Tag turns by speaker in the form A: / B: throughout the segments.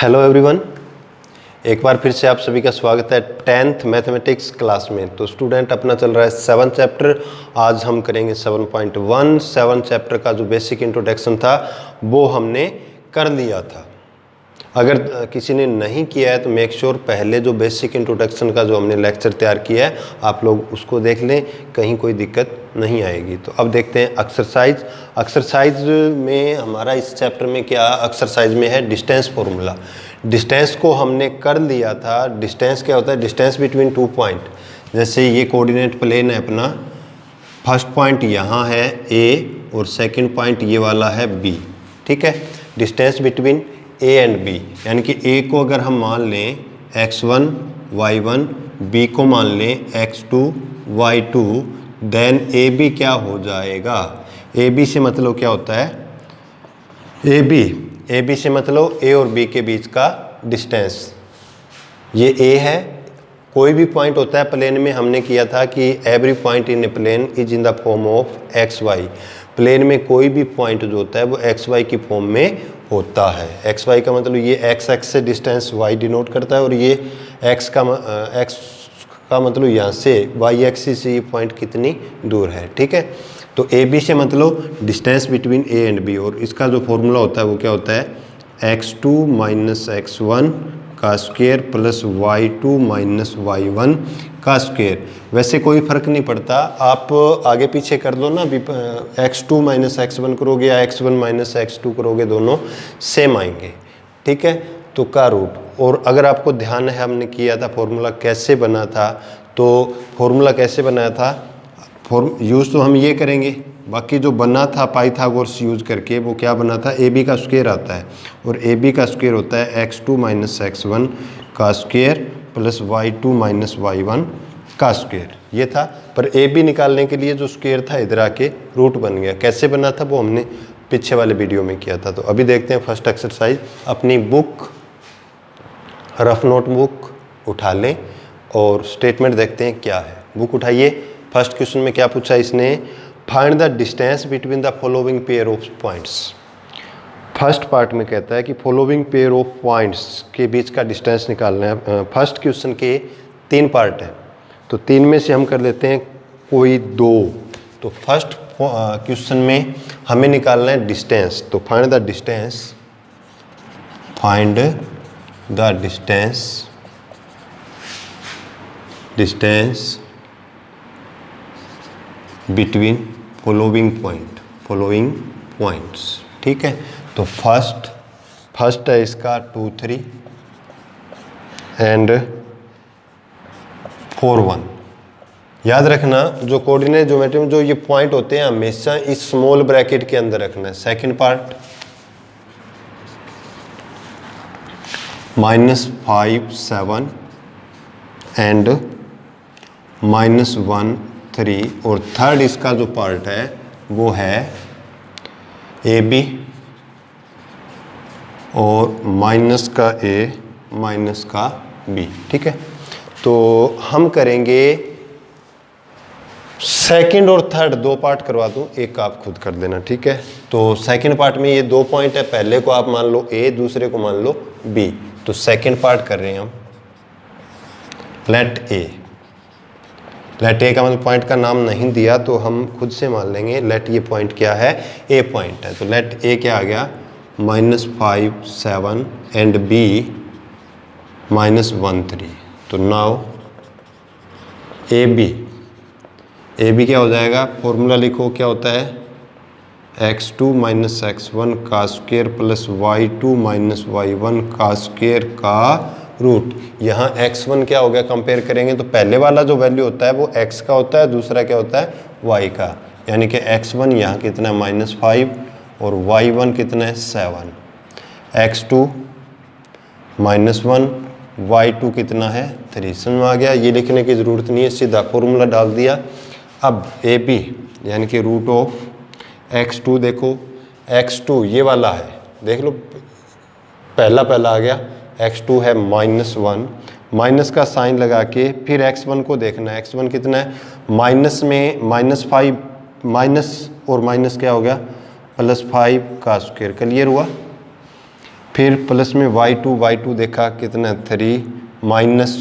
A: Hello everyone, एक बार फिर से आप सभी का स्वागत है 10th मैथमेटिक्स क्लास में। तो स्टूडेंट अपना चल रहा है 7th चैप्टर। आज हम करेंगे 7.1। 7th चैप्टर का जो बेसिक इंट्रोडक्शन था वो हमने कर लिया था। अगर किसी ने नहीं किया है तो मेक श्योर पहले जो बेसिक इंट्रोडक्शन का जो हमने लेक्चर तैयार किया है आप लोग उसको देख लें, कहीं कोई दिक्कत नहीं आएगी। तो अब देखते हैं एक्सरसाइज में हमारा इस चैप्टर में क्या एक्सरसाइज में है डिस्टेंस फॉर्मूला। डिस्टेंस को हमने कर लिया था। डिस्टेंस क्या होता है? Distance between two point. जैसे ये कोऑर्डिनेट प्लेन है अपना, फर्स्ट पॉइंट यहाँ है ए और सेकंड पॉइंट ये वाला है बी, ठीक है। Distance between A and B, यानी कि ए को अगर हम मान लें x1 y1, बी को मान लें x2 y2, then A B क्या हो जाएगा? ए बी से मतलब क्या होता है? ए बी से मतलब ए और बी के बीच का डिस्टेंस। ये ए है, कोई भी पॉइंट होता है प्लेन में, हमने किया था कि every point in a plane is in the form of x y. Plane में कोई भी पॉइंट जो होता है वो एक्स वाई की फॉर्म में होता है। एक्स वाई का मतलब ये एक्स एक्स से डिस्टेंस वाई डिनोट करता है, और ये एक्स का मतलब यहाँ से वाई एक्सिस से ये पॉइंट कितनी दूर है, ठीक है। तो ए बी से मतलब distance between A and B, और इसका जो फॉर्मूला होता है वो क्या होता है? x2 माइनस x1 का square plus y2 minus y1 का स्क्वायर। वैसे कोई फ़र्क नहीं पड़ता, आप आगे पीछे कर दो ना, x2 माइनस x1 करोगे या x1 माइनस x2 करोगे, दोनों सेम आएंगे, ठीक है। तो का रूट, और अगर आपको ध्यान है हमने किया था फॉर्मूला कैसे बना था, तो फॉर्मूला कैसे बनाया था, यूज़ तो हम ये करेंगे, बाकी जो बना था पाइथागोरस यूज करके वो क्या बना था? ए बी का स्क्वायर आता है, और ए बी का स्क्वायर होता है x2 माइनस x1 का square plus y2 minus y1 का स्क्वायर। ये था, पर ए बी निकालने के लिए जो स्क्वायर था इधर आके रूट बन गया। कैसे बना था वो हमने पीछे वाले वीडियो में किया था। तो अभी देखते हैं फर्स्ट एक्सरसाइज। अपनी बुक, रफ नोट बुक उठा लें और स्टेटमेंट देखते हैं क्या है। बुक उठाइए। फर्स्ट क्वेश्चन में क्या पूछा इसने? Find the distance between the following pair of points. First part में कहता है कि फॉलोइंग पेयर ऑफ पॉइंट्स के बीच का डिस्टेंस निकालना है। फर्स्ट क्वेश्चन के 3 पार्ट है, तो 3 में से हम कर लेते हैं कोई 2। तो फर्स्ट क्वेश्चन में हमें निकालना है डिस्टेंस। तो find the distance between following points, ठीक है। तो फर्स्ट है इसका 2 3 एंड 4 1। याद रखना जो कोऑर्डिनेट ज्योमेट्री में जो ये पॉइंट होते हैं हमेशा इस स्मॉल ब्रैकेट के अंदर रखना है। सेकंड पार्ट -5 7 एंड -1 3, और थर्ड इसका जो पार्ट है वो है ए बी और माइनस का ए माइनस का बी, ठीक है। तो हम करेंगे सेकंड और थर्ड, 2 पार्ट करवा दूं, एक आप खुद कर देना, ठीक है। तो सेकंड पार्ट में ये 2 पॉइंट है, पहले को आप मान लो ए, दूसरे को मान लो बी। तो सेकंड पार्ट कर रहे हैं हम। लेट ए का मतलब पॉइंट का नाम नहीं दिया तो हम खुद से मान लेंगे। लेट ये पॉइंट क्या है? ए पॉइंट है। तो लेट ए क्या आ गया? -5 7 एंड बी -1 3। तो नाउ ए बी क्या हो जाएगा? फॉर्मूला लिखो, क्या होता है? x2 माइनस x1 का square plus y2 minus y1 का स्क्वायर का रूट। यहाँ x1 क्या हो गया? कंपेयर करेंगे तो पहले वाला जो वैल्यू होता है वो x का होता है, दूसरा क्या होता है? y का। यानी कि x1 यहाँ कितना है? -5, और y1 कितना है? 7। x2 -1, y2 कितना है? 3। समझ में आ गया? ये लिखने की ज़रूरत नहीं है, सीधा फॉर्मूला डाल दिया। अब ए बी यानी कि रूट ऑफ x2, देखो x2 ये वाला है, देख लो पहला आ गया। x2 है -1, माइनस का साइन लगा के फिर x1 को देखना है। x1 कितना है? माइनस में -5, माइनस और माइनस क्या हो गया? +5 का स्क्वायर। क्लियर हुआ? फिर प्लस में y2 देखा कितना 3 माइनस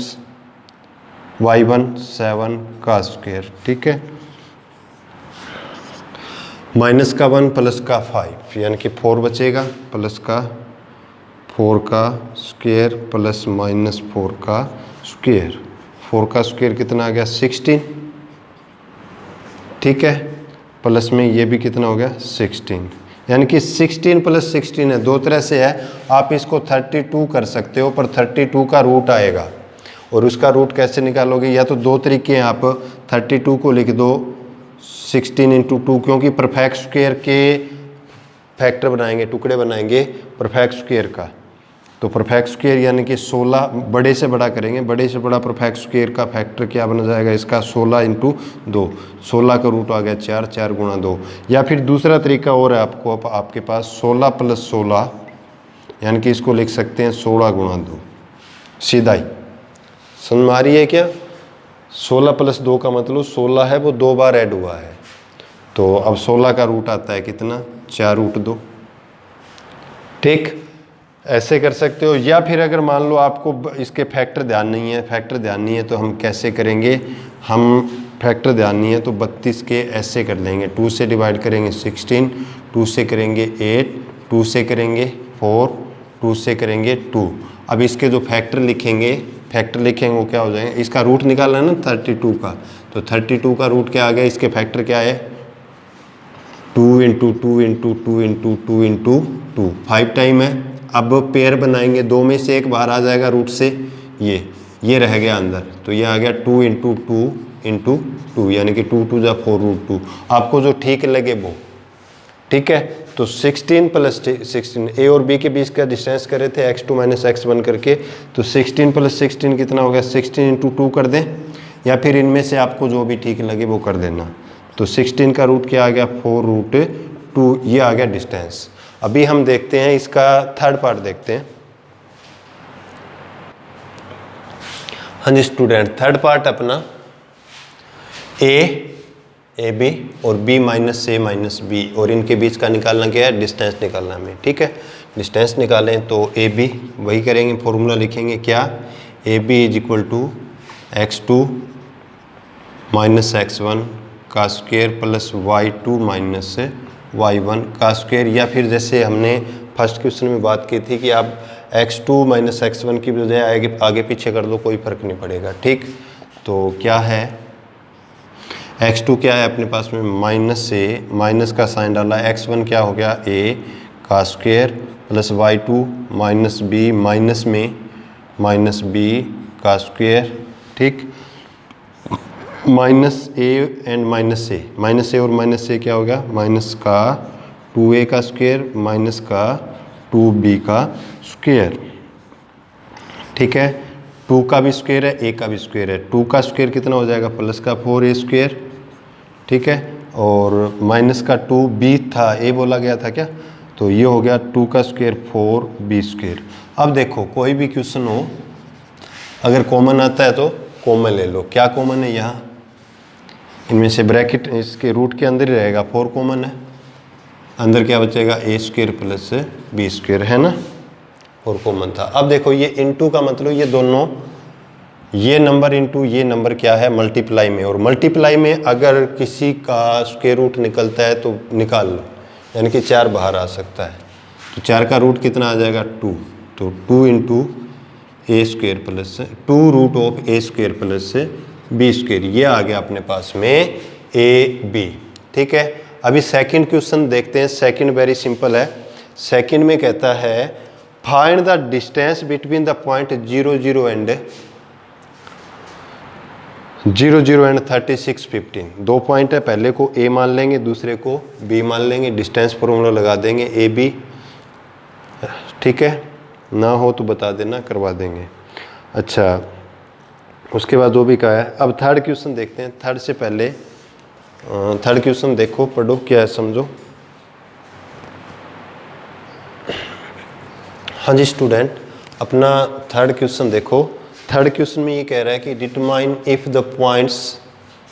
A: y1 7 का स्क्वायर, ठीक है, माइनस का 1 प्लस का 5 यानी कि 4 बचेगा, प्लस का 4 का स्क्वायर प्लस माइनस 4 का स्क्वायर, 4 का स्क्वायर कितना आ गया 16, ठीक है, प्लस में ये भी कितना हो गया 16, यानी कि 16 प्लस 16 है, दो तरह से है, आप इसको 32 कर सकते हो, पर 32 का रूट आएगा, और उसका रूट कैसे निकालोगे, या तो दो तरीके हैं, आप 32 को लिख दो 16 इंटू 2, क्योंकि परफेक्ट स्क्वायर के फैक्टर बनाएंगे, टुकड़े बनाएंगे परफेक्ट स्क्वायर का, तो परफेक्ट स्क्वायर यानी कि 16 बड़े से बड़ा करेंगे, बड़े से बड़ा परफेक्ट स्क्वायर का फैक्टर क्या बन जाएगा इसका 16 इंटू 2, 16 का रूट आ गया 4, 4 गुणा 2, या फिर दूसरा तरीका और है आपको, आपके पास 16 प्लस 16 यानी कि इसको लिख सकते हैं 16 गुणा 2, सीधा ही समझ में आ रही है क्या, 16 प्लस 2 का मतलब 16 है, वो 2 बार ऐड हुआ है, तो अब 16 का रूट आता है कितना 4 रूट 2, ठीक, ऐसे कर सकते हो। या फिर अगर मान लो आपको इसके फैक्टर ध्यान नहीं है, तो हम कैसे करेंगे, हम फैक्टर ध्यान नहीं है तो 32 के ऐसे कर लेंगे, 2 से डिवाइड करेंगे 16, 2 से करेंगे 8, 2 से करेंगे 4, 2 से करेंगे 2, अब इसके जो फैक्टर लिखेंगे वो क्या हो जाएंगे, इसका रूट निकालना है ना 32 का, तो 32 का रूट क्या आ गया, इसके फैक्टर क्या है 2 into 2 into 2 into 2 into 2, 5 time है। अब पेयर बनाएंगे, दो में से एक बाहर आ जाएगा रूट से, ये रह गया अंदर, तो ये आ गया 2 इंटू 2 इंटू 2, यानी कि 2 2 जा 4 रूट 2, आपको जो ठीक लगे वो, ठीक है। तो 16 प्लस 16 ए और बी के बीच का डिस्टेंस कर रहे थे x2 माइनस x1 करके, तो 16 प्लस 16 कितना हो गया 16 इंटू 2 कर दें, या फिर इनमें से आपको जो भी ठीक लगे वो कर देना, तो 16 का रूट क्या आ गया 4 रूट 2, ये आ गया डिस्टेंस। अभी हम देखते हैं इसका थर्ड पार्ट देखते हैं। हाँ जी स्टूडेंट, थर्ड पार्ट अपना ए बी और बी माइनस ए माइनस बी, और इनके बीच का निकालना क्या है, डिस्टेंस निकालना हमें, ठीक है। डिस्टेंस निकालें तो ए बी वही करेंगे, फॉर्मूला लिखेंगे क्या, A B is equal to x2 minus x1 का square plus y2 minus y1 का स्क्वायर, या फिर जैसे हमने फर्स्ट क्वेश्चन में बात की थी कि आप x2 माइनस x1 की बजाय आगे पीछे कर दो, कोई फर्क नहीं पड़ेगा, ठीक। तो क्या है x2 क्या है अपने पास में माइनस से, माइनस का साइन डाला, x1 क्या हो गया a का square plus y2 minus b, minus में माइनस b का स्क्वायर, ठीक, माइनस ए एंड माइनस ए और माइनस ए क्या हो गया, माइनस का 2a का स्क्वायर माइनस का 2b का स्क्वायर, ठीक है। 2 का भी स्क्वायर है, a का भी स्क्वायर है, 2 का स्क्वायर कितना हो जाएगा प्लस का 4a स्क्वायर, ठीक है, और माइनस का 2b था, a बोला गया था क्या, तो ये हो गया 2 का स्क्वायर 4b स्क्वायर। अब देखो कोई भी क्वेश्चन हो, अगर कॉमन आता है तो कॉमन ले लो, क्या कॉमन है यहाँ, इनमें से ब्रैकेट इसके रूट के अंदर ही रहेगा, 4 कॉमन है, अंदर क्या बचेगा a square plus b square, है ना, 4 कॉमन था। अब देखो ये इनटू का मतलब ये दोनों, ये नंबर इनटू ये नंबर क्या है मल्टीप्लाई में, और मल्टीप्लाई में अगर किसी का स्क्वायर रूट निकलता है तो निकाल लो, यानी कि 4 बाहर आ सकता है, तो 4 का रूट कितना आ जाएगा 2, तो 2 into A square plus 2 root of A square plus B square, ये आ गया अपने पास में ए बी, ठीक है। अभी सेकंड क्वेश्चन देखते हैं, सेकंड वेरी सिंपल है। सेकंड में कहता है find the distance between the point 0 0 and 36 15, दो पॉइंट है, पहले को ए मान लेंगे दूसरे को बी मान लेंगे, डिस्टेंस फॉर्मूला लगा देंगे ए बी, ठीक है, ना हो तो बता देना करवा देंगे। अच्छा उसके बाद जो भी कहा है, अब थर्ड क्वेश्चन देखते हैं। थर्ड से पहले थर्ड क्वेश्चन देखो, पढ़ो क्या है समझो। हाँ जी स्टूडेंट, अपना थर्ड क्वेश्चन देखो। थर्ड क्वेश्चन में ये कह रहा है कि determine if the points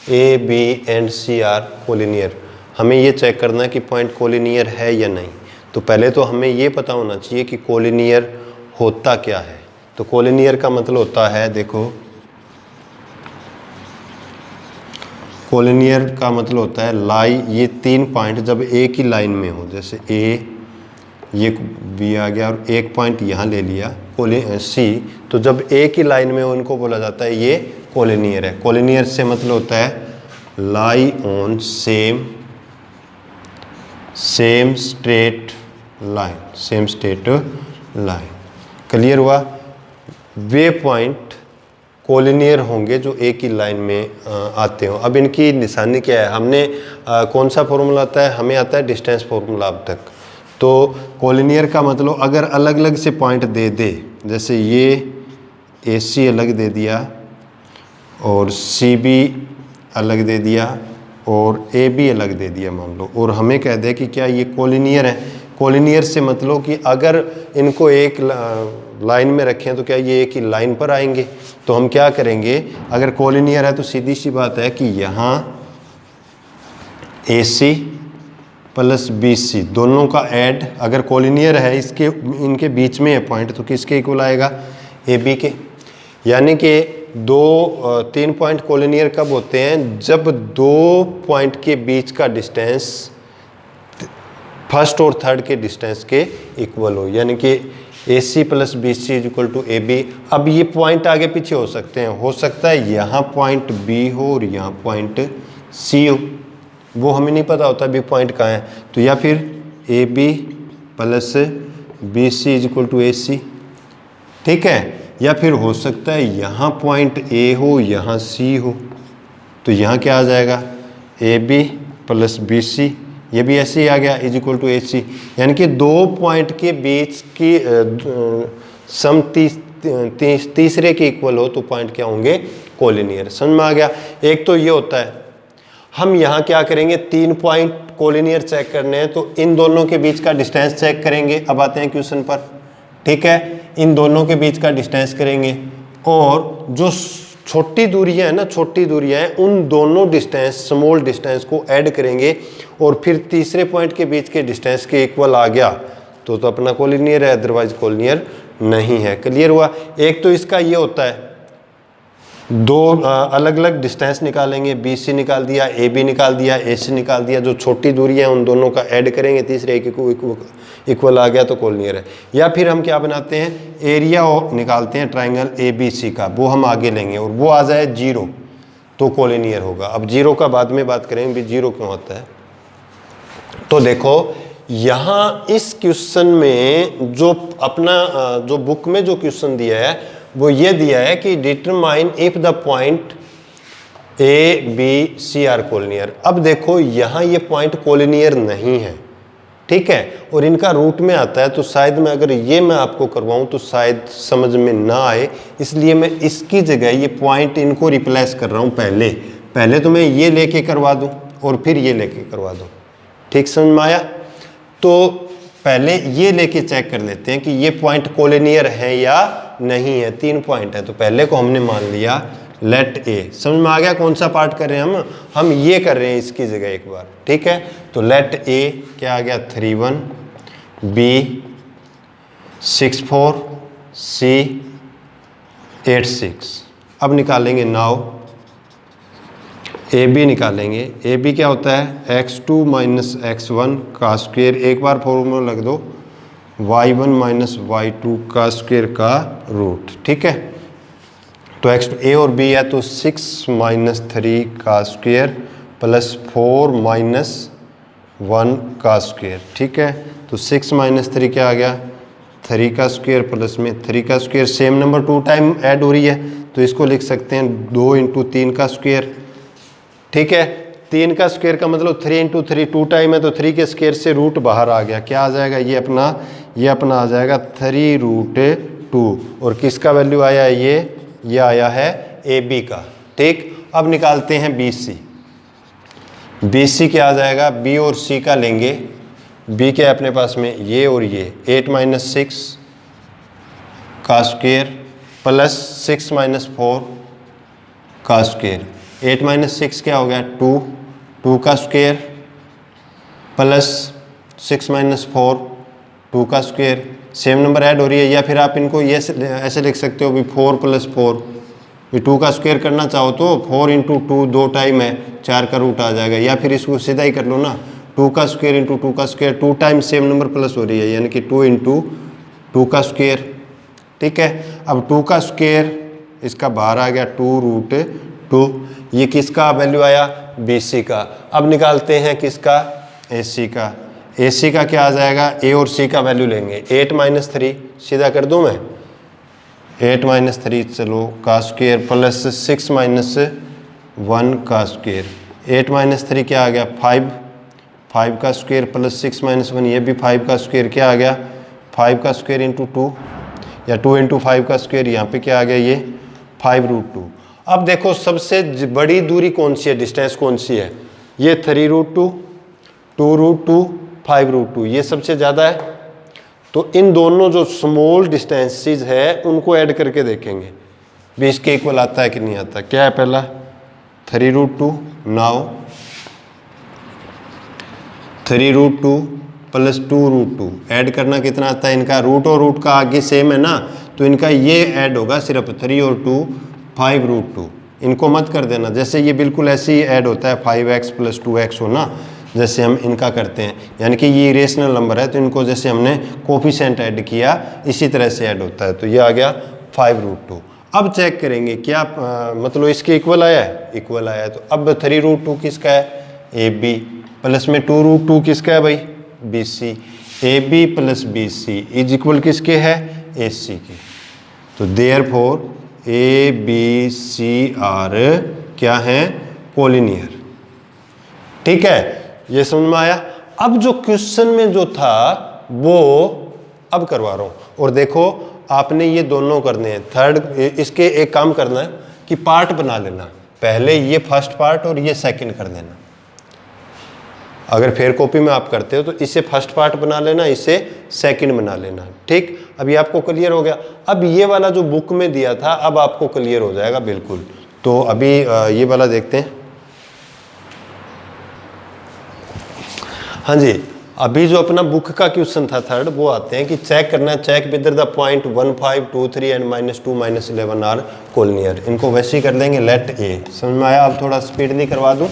A: A B and C are collinear, हमें ये चेक करना है कि पॉइंट कोलिनियर है या नहीं। तो पहले तो हमें ये पता होना चाहिए कि कोलिनियर होता क्या है। तो कोलिनियर का मतलब होता है, देखो कोलिनियर का मतलब होता है ये 3 पॉइंट जब एक ही लाइन में हो, जैसे ए, ये बी आ गया और एक पॉइंट यहाँ ले लिया सी, तो जब एक ही लाइन में हो उनको बोला जाता है ये कोलिनियर है। कोलिनियर से मतलब होता है lie on same straight line. Clear हुआ? वे पॉइंट कोलिनियर होंगे जो एक ही लाइन में आते हो। अब इनकी निशानी क्या है? हमने कौन सा फॉर्मूला आता है? हमें आता है डिस्टेंस फॉर्मूला अब तक। तो कोलिनियर का मतलब अगर अलग अलग से पॉइंट दे दे, जैसे ये AC अलग दे दिया और CB अलग दे दिया और AB अलग दे दिया मान लो, और हमें कह दे कि क्या ये कोलिनियर है। कोलिनियर से मतलब कि अगर इनको एक लाइन में रखें तो क्या ये एक ही लाइन पर आएंगे। तो हम क्या करेंगे, अगर कोलिनियर है तो सीधी सी बात है कि यहाँ AC प्लस BC दोनों का ऐड, अगर कोलिनियर है इनके बीच में है पॉइंट, तो किसके इक्वल आएगा? AB के। यानी कि 3 पॉइंट कोलिनियर कब होते हैं? जब 2 पॉइंट के बीच का डिस्टेंस फर्स्ट और थर्ड के डिस्टेंस के इक्वल हो, यानी कि AC plus BC is equal to AB। अब ये पॉइंट आगे पीछे हो सकते हैं, हो सकता है यहाँ पॉइंट B हो और यहाँ पॉइंट C हो, वो हमें नहीं पता होता बी पॉइंट कहाँ है। तो या फिर AB plus BC is equal to AC, ठीक है। या फिर हो सकता है यहाँ पॉइंट A हो, यहाँ C हो, तो यहाँ क्या आ जाएगा? AB प्लस BC, ये भी ऐसे ही आ गया, इज इक्वल टू AC। यानी कि 2 पॉइंट के बीच की सम तीसरे के इक्वल हो तो पॉइंट क्या होंगे? कोलिनियर। समझ में आ गया? एक तो ये होता है। हम यहाँ क्या करेंगे, 3 पॉइंट कोलिनियर चेक करने हैं तो इन दोनों के बीच का डिस्टेंस चेक करेंगे। अब आते हैं क्वेश्चन पर, ठीक है। इन दोनों के बीच का डिस्टेंस करेंगे और जो छोटी दूरियां है ना, छोटी दूरियां हैं, उन दोनों डिस्टेंस स्मॉल डिस्टेंस को ऐड करेंगे और फिर तीसरे पॉइंट के बीच के डिस्टेंस के इक्वल आ गया तो अपना कोलिनियर है, अदरवाइज कोलिनियर नहीं है। क्लियर हुआ? एक तो इसका ये होता है, 2 अलग अलग डिस्टेंस निकालेंगे, BC निकाल दिया, AB निकाल दिया, AC निकाल दिया, जो छोटी दूरी है उन दोनों का ऐड करेंगे, तीसरे एक को इक्वल आ गया तो कोलिनियर है। या फिर हम क्या बनाते हैं, एरिया निकालते हैं ट्राइंगल ABC का, वो हम आगे लेंगे और वो आ जाए 0 तो कोलिनियर होगा। अब 0 का बाद में बात करेंगे, 0 क्यों होता है। तो देखो यहाँ इस क्वेश्चन में जो बुक में जो क्वेश्चन दिया है वो ये दिया है कि determine if the point ABC are collinear. अब देखो यहाँ ये पॉइंट कोलिनियर नहीं है, ठीक है, और इनका रूट में आता है, तो शायद मैं आपको करवाऊं तो शायद समझ में ना आए, इसलिए मैं इसकी जगह ये पॉइंट इनको रिप्लेस कर रहा हूँ। पहले तो मैं ये लेके करवा दूं और फिर ये लेके करवा दूं। ठीक समझ में आया? तो पहले ये लेके चेक कर लेते हैं कि ये पॉइंट कोलिनियर है या नहीं है। 3 पॉइंट है तो पहले को हमने मान लिया लेट A। समझ में आ गया कौन सा पार्ट कर रहे हैं हम ये कर रहे हैं इसकी जगह एक बार, ठीक है। तो लेट A क्या आ गया 3 1, B 6 4, C 8 6। अब निकालेंगे नाउ AB निकालेंगे। AB क्या होता है x2 माइनस x1 का स्क्वायर, एक बार फॉर्मूला लग दो, y1 माइनस y2 का स्क्वायर का रूट, ठीक है। तो x2 A और B है तो 6 माइनस 3 का स्क्वायर प्लस 4 माइनस 1 का स्क्वायर, ठीक है। तो 6 माइनस 3 क्या आ गया 3 का स्क्वायर प्लस में 3 का square, same number 2 time add हो रही है तो इसको लिख सकते हैं 2 इंटू 3 का स्क्वायर, ठीक है। 3 का स्क्वायर का मतलब 3 इंटू 3 2 टाइम है तो 3 के स्क्वायर से रूट बाहर आ गया, क्या आ जाएगा ये अपना आ जाएगा 3 रूट 2 और किसका वैल्यू आया है ये आया है AB का, ठीक। अब निकालते हैं BC क्या आ जाएगा, B और C का लेंगे। B क्या है अपने पास में ये और ये 8 माइनस 6 का स्क्वायर प्लस 6 माइनस 4 का स्क्वायर, 8 माइनस 6 क्या हो गया 2 का स्क्वायर प्लस 6 माइनस 4 2 का स्क्वायर, सेम नंबर ऐड हो रही है। या फिर आप इनको ये ऐसे लिख सकते हो भी 4 + 4, भी 2 का स्क्वायर करना चाहो तो 4 × 2 2 टाइम है, 4 का रूट आ जाएगा। या फिर इसको सीधा ही कर लो ना, 2 का स्क्वायर × 2 का square, 2 time same number plus हो रही है, यानी कि 2 × 2 का स्क्वायर। ठीक है, अब 2 का स्क्वायर इसका बाहर आ गया 2√2, ये किसका वैल्यू आया, BC का। अब निकालते हैं किसका, AC का। AC का क्या आ जाएगा, A और C का वैल्यू लेंगे, 8 - 3 सीधा कर दूं मैं, 8 - 3 चलो का स्क्वायर प्लस 6 - 1 का स्क्वायर, 8 - 3 क्या आ गया 5, 5 का स्क्वायर प्लस 6 - 1, ये भी 5 का स्क्वायर क्या आ गया 5 का स्क्वायर × 2, या 2 × 5 का स्क्वायर, यहाँ पे क्या आ गया ये 5√2। अब देखो सबसे बड़ी दूरी कौन सी है, डिस्टेंस कौन सी है, ये 3√2, 2√2, 5√2, ये सबसे ज़्यादा है। तो इन दोनों जो स्मॉल डिस्टेंसेस है उनको ऐड करके देखेंगे 20 के इक्वल आता है कि नहीं आता। क्या है पहला 3√2, नाउ 3√2 + 2√2 ऐड करना कितना आता है, इनका रूट और रूट का आगे सेम है ना, तो इनका ये ऐड होगा सिर्फ 3 और 2 5√2, इनको मत कर देना। जैसे ये बिल्कुल ऐसे ही ऐड होता है 5x + 2x हो ना, जैसे हम इनका करते हैं, यानी कि ये रेशनल नंबर है तो इनको जैसे हमने कोफिशिएंट ऐड किया इसी तरह से ऐड होता है। तो ये आ गया 5√2। अब चेक करेंगे क्या मतलब इसके इक्वल आया है, इक्वल आया है। तो अब 3√2 किसका है, AB, प्लस में 2√2 किसका है भाई, BC, AB + BC is equal किसके है, AC के। तो देयरफॉर ABC आर क्या है, कोलिनियर। ठीक है, ये समझ में आया। अब जो क्वेश्चन में जो था वो अब करवा रहा हूं, और देखो आपने ये दोनों करने हैं, थर्ड इसके एक काम करना है कि पार्ट बना लेना, पहले ये फर्स्ट पार्ट और ये सेकंड कर देना। अगर फेयर कॉपी में आप करते हो तो इसे फर्स्ट पार्ट बना लेना, इसे सेकंड बना लेना। ठीक, अभी आपको क्लियर हो गया। अब ये वाला जो बुक में दिया था अब आपको क्लियर हो जाएगा बिल्कुल। तो अभी ये वाला देखते हैं। हाँ जी, अभी जो अपना बुक का क्वेश्चन था थर्ड, वो आते हैं कि चेक करना है, check whether the point 1 5 2 3 and -2 -11 are collinear. इनको वैसे ही कर देंगे। लेट ए, समझ में आया। अब थोड़ा स्पीड नहीं करवा दूं।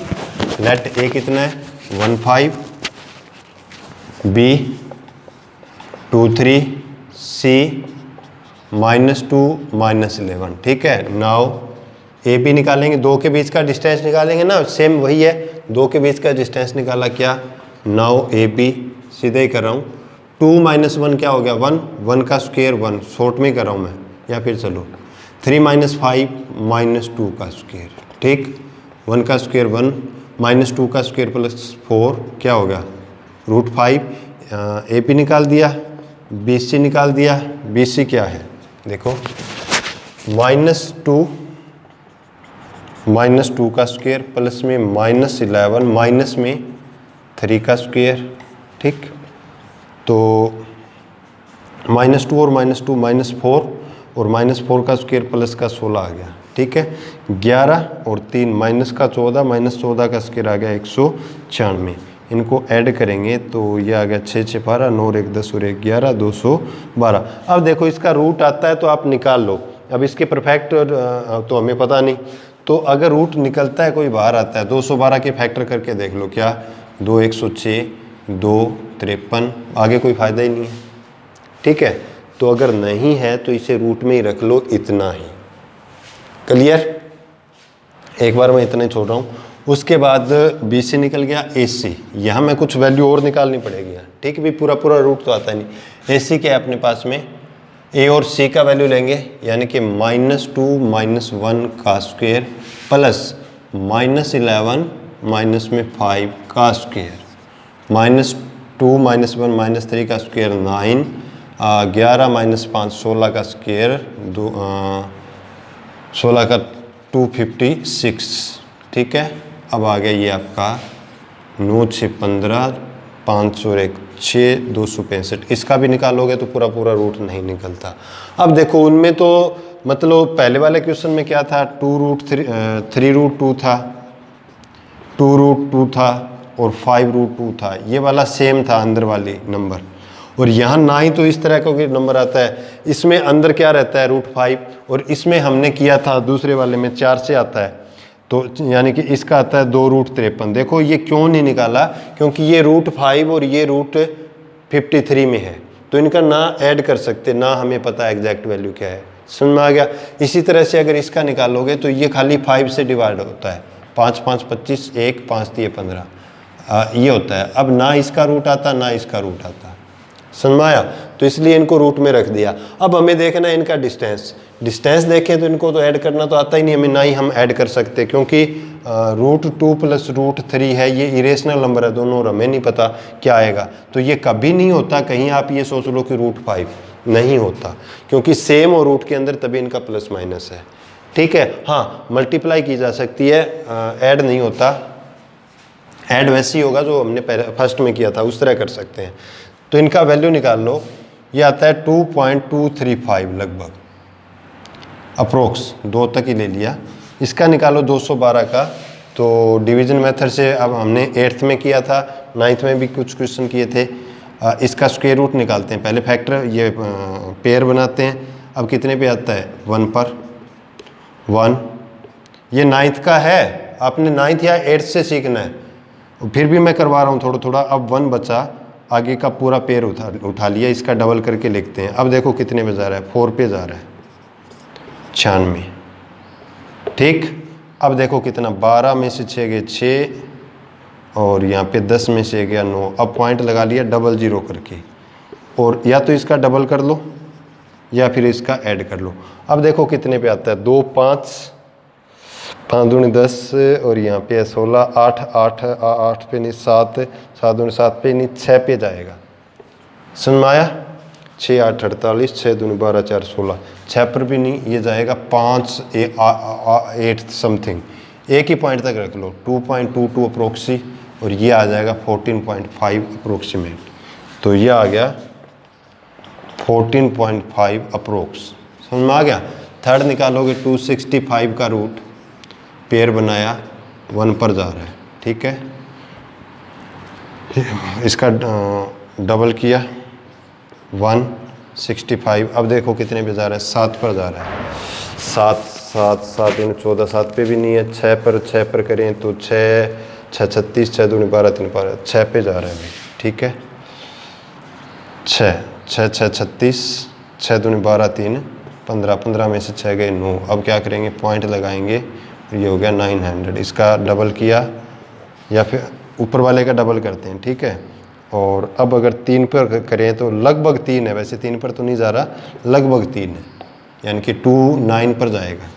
A: लेट ए कितना है 1 5, बी 2 3, सी -2 -11। ठीक है, नाउ ए बी निकालेंगे, दो के बीच का डिस्टेंस निकालेंगे ना, सेम वही है, दो के बीच का डिस्टेंस निकाला क्या, नाउ ए बी सीधे ही कर रहा हूँ। 2 - 1 क्या हो गया 1, 1 का स्क्वायर 1, शॉर्ट में कर रहा हूँ मैं, या फिर चलो 3 - 5 -2 का स्क्वायर। ठीक, 1 का स्क्वायर 1, -2 का स्क्वायर प्लस 4 क्या हो गया √5। ए पी निकाल दिया, बी सी निकाल दिया। बी सी क्या है देखो, -2 का स्क्वायर प्लस में -11 माइनस में 3 का स्क्वायर। ठीक, तो -2 और -2 -4, और -4 का स्क्वायर प्लस का 16 आ गया। ठीक है, 11 और 3 माइनस का 14, -14 का स्क्वायर आ गया 196। इनको ऐड करेंगे तो ये आ गया 6 6 12, 9 1 10 और 1 11, 212। अब देखो इसका रूट आता है तो आप निकाल लो। अब इसके परफेक्ट तो हमें पता नहीं, तो अगर रूट निकलता है कोई बाहर आता है 212 के फैक्टर करके देख लो, क्या 2 106, 2 53, आगे कोई फ़ायदा ही नहीं है। ठीक है, तो अगर नहीं है तो इसे रूट में ही रख लो, इतना ही। क्लियर, एक बार मैं इतना ही छोड़ रहा हूँ। उसके बाद बी से निकल गया ए सी, यहाँ मैं कुछ वैल्यू और निकालनी पड़ेगी यार। ठीक, भी पूरा रूट तो आता नहीं। ए सी क्या है अपने पास में, ए और सी का वैल्यू लेंगे, यानी कि -2 -1 का स्क्वायर प्लस -11 माइनस में 5 का स्क्वायर, -2 -1 -3 का स्क्वायर 9, 11 -5 16 का स्क्वायर 16 का 256। ठीक है, अब आ गया ये आपका 9 6 15, 5 और 1 6, 265। इसका भी निकालोगे तो पूरा रूट नहीं निकलता। अब देखो उनमें तो मतलब पहले वाले क्वेश्चन में क्या था, 3√2 था, 2√2 था और 5√2 था। ये वाला सेम था अंदर वाली नंबर, और यहाँ ना ही तो इस तरह का कोई नंबर आता है, इसमें अंदर क्या रहता है √5, और इसमें हमने किया था दूसरे वाले में 4 से आता है, तो यानी कि इसका आता है 2√53। देखो ये क्यों नहीं निकाला, क्योंकि ये √5 और ये √53 में है, तो इनका ना ऐड कर सकते, ना हमें पता है एग्जैक्ट वैल्यू क्या है। समझ में आ गया। इसी तरह से अगर इसका निकालोगे तो ये खाली 5 से डिवाइड होता है, 5 5 25, 1 5 3 15, ये होता है। अब ना इसका रूट आता ना इसका रूट आता, समझ में आया, तो इसलिए इनको रूट में रख दिया। अब हमें देखना है इनका डिस्टेंस, डिस्टेंस देखें तो इनको तो ऐड करना तो आता ही नहीं हमें, ना ही हम ऐड कर सकते, क्योंकि √2 + √3 है, ये इरेशनल नंबर है दोनों, और हमें नहीं पता क्या आएगा, तो ये कभी नहीं होता। कहीं आप ये सोच लो कि √5 नहीं होता, क्योंकि सेम और रूट के अंदर तभी इनका प्लस माइनस है। ठीक है, हाँ मल्टीप्लाई की जा सकती है, ऐड नहीं होता। ऐड वैसे ही होगा जो हमने फर्स्ट में किया था, उस तरह कर सकते हैं। तो इनका वैल्यू निकाल लो, ये आता है 2.235 लगभग, अप्रोक्स 2 तक ही ले लिया। इसका निकालो 212 का, तो डिवीजन मेथड से अब हमने 8th में किया था, 9th में भी कुछ क्वेश्चन किए थे। इसका स्क्वायर रूट निकालते हैं, पहले फैक्टर ये पेयर बनाते हैं। अब कितने पे आता है 1 पर 1, ये 9th का है, आपने 9th या 8th से सीखना है, फिर भी मैं करवा रहा हूँ थोड़ा थोड़ा। अब 1 बचा, आगे का पूरा पेयर उठा लिया, इसका डबल करके लिखते हैं। अब देखो कितने पे जा रहा है, 4 पे जा रहा है, 96। ठीक, अब देखो कितना, 12 में से 6 गए 6, और यहाँ पे 10 में से गया 9। अब पॉइंट लगा लिया 00 करके, और या तो इसका डबल कर लो या फिर इसका ऐड कर लो। अब देखो कितने पे आता है, 2 5 5 दूनी 10, और यहाँ पे 16, 8 8 8 पे नहीं 7 7 दूनी 7 पे नहीं 6 पे जाएगा। समझ में आया, 6 8 48, 6 दूनी 12 4 16, 6 पर भी नहीं, ये जाएगा 5 8 समथिंग, एक ही पॉइंट तक रख लो, 2.22 अप्रोक्सी, और ये आ जाएगा 14.5 अप्रोक्सीमेट। तो ये आ गया 14.5 अप्रोक्स। समझ में आ गया। थर्ड निकालोगे 265 का रूट, पेयर बनाया 1 पर जा रहा है, ठीक है, इसका डबल किया 165। अब देखो कितने पे जा रहा है, 7 पर जा रहा है, 7 7 7 × 14, 7 पे भी नहीं है, 6 पर करें तो 6 6 36, 6 दूनी 12 3 12, 6 पे जा रहा है भाई, ठीक है, 6 6 6 36, 6 दूनी 12 3 15, 15 में से 6 गए 9। अब क्या करेंगे, पॉइंट लगाएंगे, ये हो गया 900। इसका डबल किया या फिर ऊपर वाले का डबल करते हैं, ठीक है। और अब अगर 3 पर करें तो लगभग 3 है, वैसे 3 पर तो नहीं जा रहा, लगभग 3 है, यानी कि 29 पर जाएगा।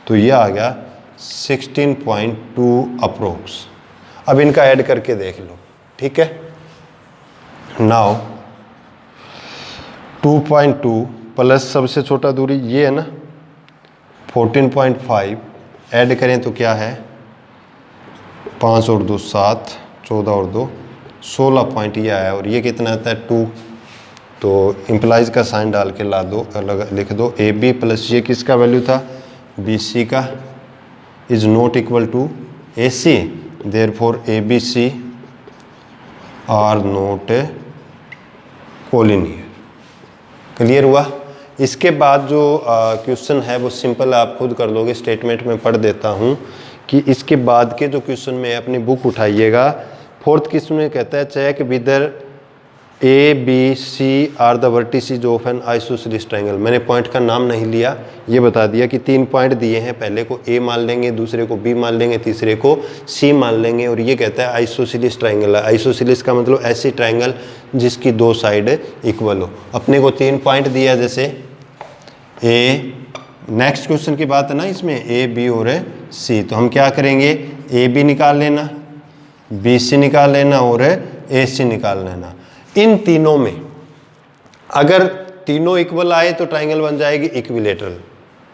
A: तो ये आ गया 16.2 अप्रोक्स। अब इनका ऐड करके देख लो, ठीक है। नाउ 2.2 प्लस सबसे छोटा दूरी ये है ना 14.5, ऐड करें तो क्या है, 5 और 2 7, 14 और 2 16 पॉइंट ये आया, और ये कितना आता है 2। तो इम्प्लाइज का साइन डाल के ला दो, अलग लिख दो, ए बी प्लस ये किसका वैल्यू था, बी सी का, is not equal to A C, therefore A B C are not collinear. Clear हुआ। इसके बाद जो क्वेश्चन है वो सिंपल आप खुद कर लोगे, स्टेटमेंट में पढ़ देता हूँ कि इसके बाद के जो क्वेश्चन में अपनी बुक उठाइएगा। 4th क्वेश्चन में कहता है check whether A B C are the vertices of an isosceles triangle. मैंने पॉइंट का नाम नहीं लिया, ये बता दिया कि 3 पॉइंट दिए हैं, पहले को ए मान लेंगे, दूसरे को बी मान लेंगे, तीसरे को सी मान लेंगे, और ये कहता है आइसोसेलेस ट्रायंगल है। आइसोसेलेस का मतलब ऐसी ट्रायंगल जिसकी 2 साइड इक्वल हो। अपने को 3 पॉइंट दिया, जैसे ए, नेक्स्ट क्वेश्चन की बात है ना इसमें, ए बी और सी, तो हम क्या करेंगे, ए बी निकाल लेना, बी सी निकाल लेना और ए सी निकाल लेना। इन तीनों में अगर तीनों इक्वल आए तो ट्रायंगल बन जाएगी इक्विलेटरल,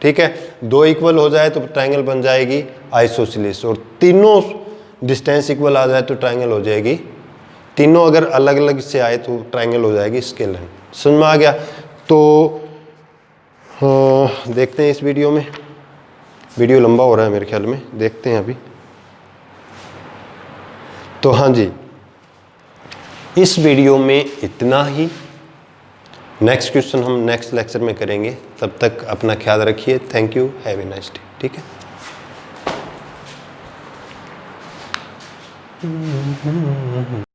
A: ठीक है। 2 इक्वल हो जाए तो ट्रायंगल बन जाएगी आइसोसेलेस, और तीनों डिस्टेंस इक्वल आ जाए तो ट्रायंगल हो जाएगी, तीनों अगर अलग अलग से आए तो ट्रायंगल हो जाएगी स्केलर। समझ में आ गया। तो देखते हैं इस वीडियो में, वीडियो लंबा हो रहा है मेरे ख्याल में, देखते हैं अभी। तो हाँ जी, इस वीडियो में इतना ही। नेक्स्ट क्वेश्चन हम नेक्स्ट लेक्चर में करेंगे। तब तक अपना ख्याल रखिए। Thank you, have a nice day. ठीक है।